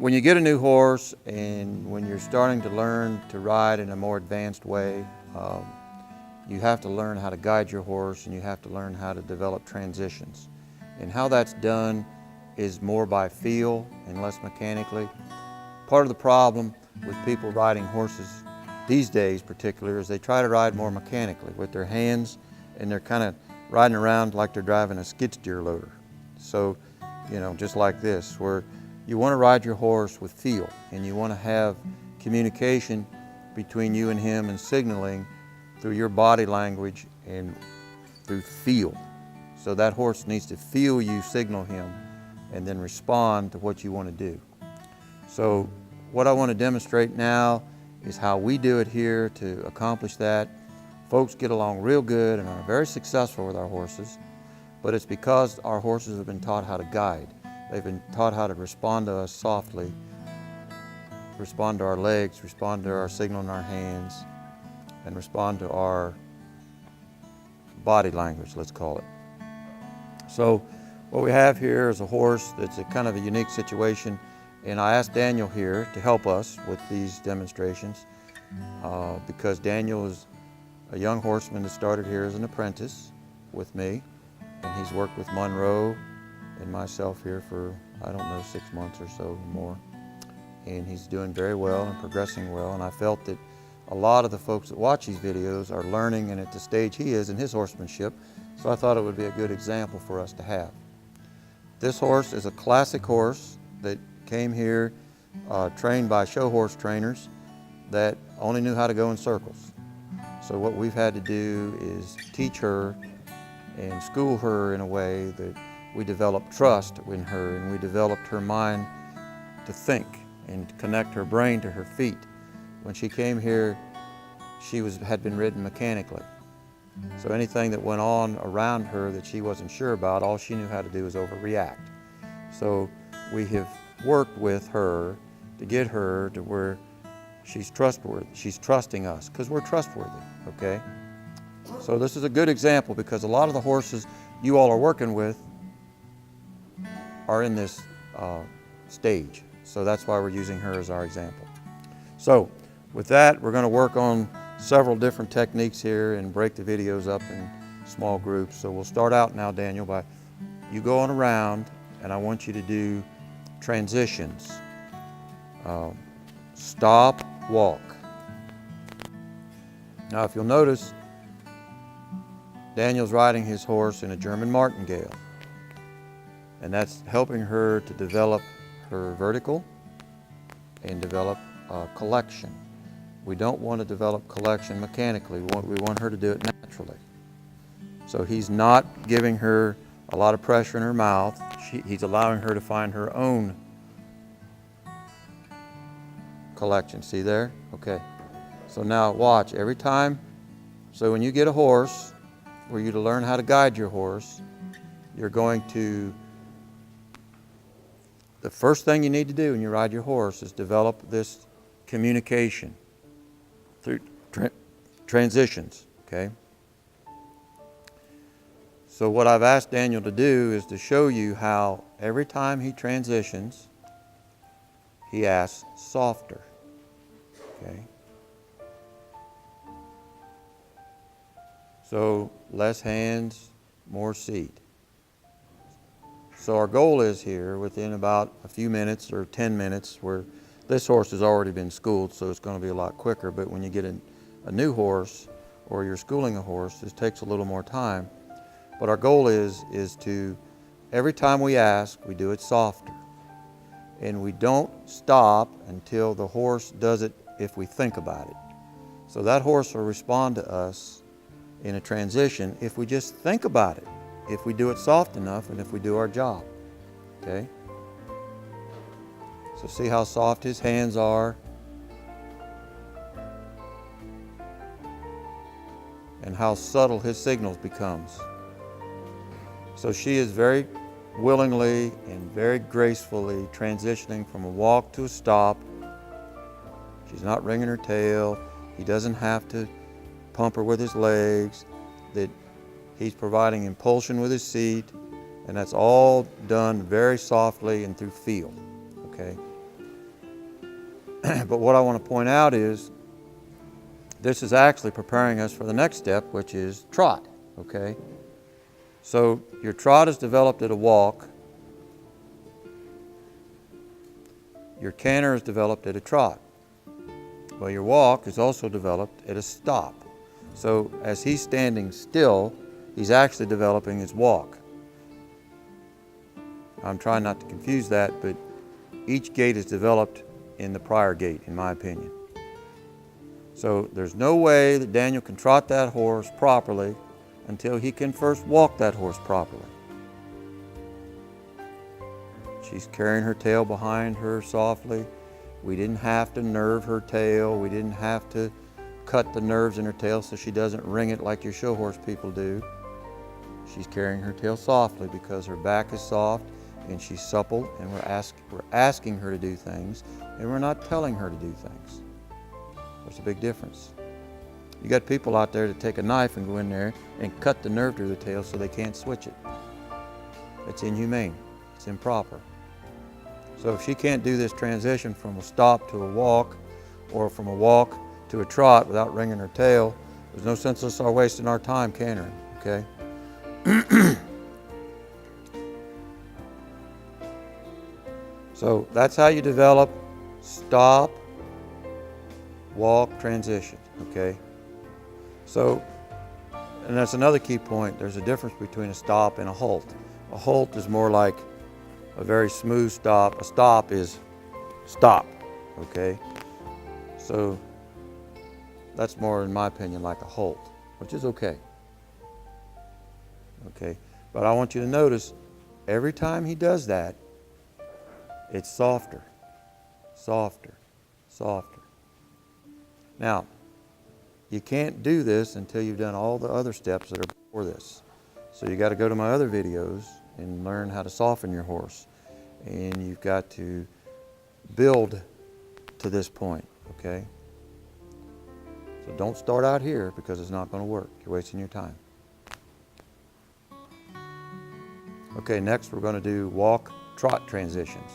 when you get a new horse and when you're starting to learn to ride in a more advanced way, you have to learn how to guide your horse, and you have to learn how to develop transitions. And how that's done is more by feel and less mechanically. Part of the problem with people riding horses these days particularly is they try to ride more mechanically with their hands, and they're kind of riding around like they're driving a skid steer loader. So, you know, just like this, where you want to ride your horse with feel, and you want to have communication between you and him and signaling through your body language and through feel. So that horse needs to feel you signal him and then respond to what you want to do. So what I want to demonstrate now is how we do it here to accomplish that. Folks get along real good and are very successful with our horses, but it's because our horses have been taught how to guide. They've been taught how to respond to us softly, respond to our legs, respond to our signal in our hands, and respond to our body language, let's call it. So what we have here is a horse that's a kind of a unique situation, and I asked Daniel here to help us with these demonstrations because Daniel is a young horseman that started here as an apprentice with me, and he's worked with Monroe and myself here for, I don't know, 6 months or so more. And he's doing very well and progressing well, and I felt that a lot of the folks that watch these videos are learning and at the stage he is in his horsemanship, so I thought it would be a good example for us to have. This horse is a classic horse that came here trained by show horse trainers that only knew how to go in circles. So what we've had to do is teach her and school her in a way that we developed trust in her, and we developed her mind to think and connect her brain to her feet. When she came here, she had been ridden mechanically. So anything that went on around her that she wasn't sure about, all she knew how to do was overreact. So we have worked with her to get her to where she's trustworthy. She's trusting us because we're trustworthy, okay? So this is a good example because a lot of the horses you all are working with are in this stage. So that's why we're using her as our example. So with that, we're going to work on several different techniques here and break the videos up in small groups. So we'll start out now, Daniel, by you going around, and I want you to do transitions. Stop, walk. Now if you'll notice, Daniel's riding his horse in a German martingale, and that's helping her to develop her vertical and develop collection. We don't want to develop collection mechanically. We want her to do it naturally. So he's not giving her a lot of pressure in her mouth. He's allowing her to find her own collection. See there? Okay. So now watch every time. So when you get a horse, for you to learn how to guide your horse, you're going to, the first thing you need to do when you ride your horse is develop this communication through transitions, okay? So what I've asked Daniel to do is to show you how every time he transitions, he asks softer, okay? So less hands, more seat. So our goal is here within about a few minutes or 10 minutes, where this horse has already been schooled, so it's going to be a lot quicker. But when you get a new horse or you're schooling a horse, this takes a little more time. But our goal is to, every time we ask, we do it softer. And we don't stop until the horse does it if we think about it. So that horse will respond to us in a transition if we just think about it, if we do it soft enough and if we do our job, okay? So see how soft his hands are and how subtle his signals becomes. So she is very willingly and very gracefully transitioning from a walk to a stop. She's not wringing her tail. He doesn't have to pump her with his legs. That he's providing impulsion with his seat, and that's all done very softly and through feel, okay? But what I want to point out is this is actually preparing us for the next step, which is trot, okay? So your trot is developed at a walk. Your canter is developed at a trot. Well, your walk is also developed at a stop. So as he's standing still, he's actually developing his walk. I'm trying not to confuse that, but each gait is developed in the prior gait, in my opinion. So there's no way that Daniel can trot that horse properly until he can first walk that horse properly. She's carrying her tail behind her softly. We didn't have to nerve her tail. We didn't have to cut the nerves in her tail so she doesn't wring it like your show horse people do. She's carrying her tail softly because her back is soft and she's supple, and we're asking her to do things, and we're not telling her to do things. There's a big difference. You got people out there that take a knife and go in there and cut the nerve to the tail so they can't switch it. It's inhumane. It's improper. So if she can't do this transition from a stop to a walk, or from a walk to a trot without wringing her tail, there's no sense us are wasting our time cantering, okay? So that's how you develop stop, walk, transition, okay? So, and that's another key point. There's a difference between a stop and a halt. A halt is more like a very smooth stop. A stop is stop, okay? So that's more, in my opinion, like a halt, which is okay. Okay, but I want you to notice every time he does that, it's softer, softer, softer. Now, you can't do this until you've done all the other steps that are before this. So you got to go to my other videos and learn how to soften your horse. And you've got to build to this point, okay? So don't start out here because it's not going to work. You're wasting your time. Okay, next we're going to do walk, trot transitions.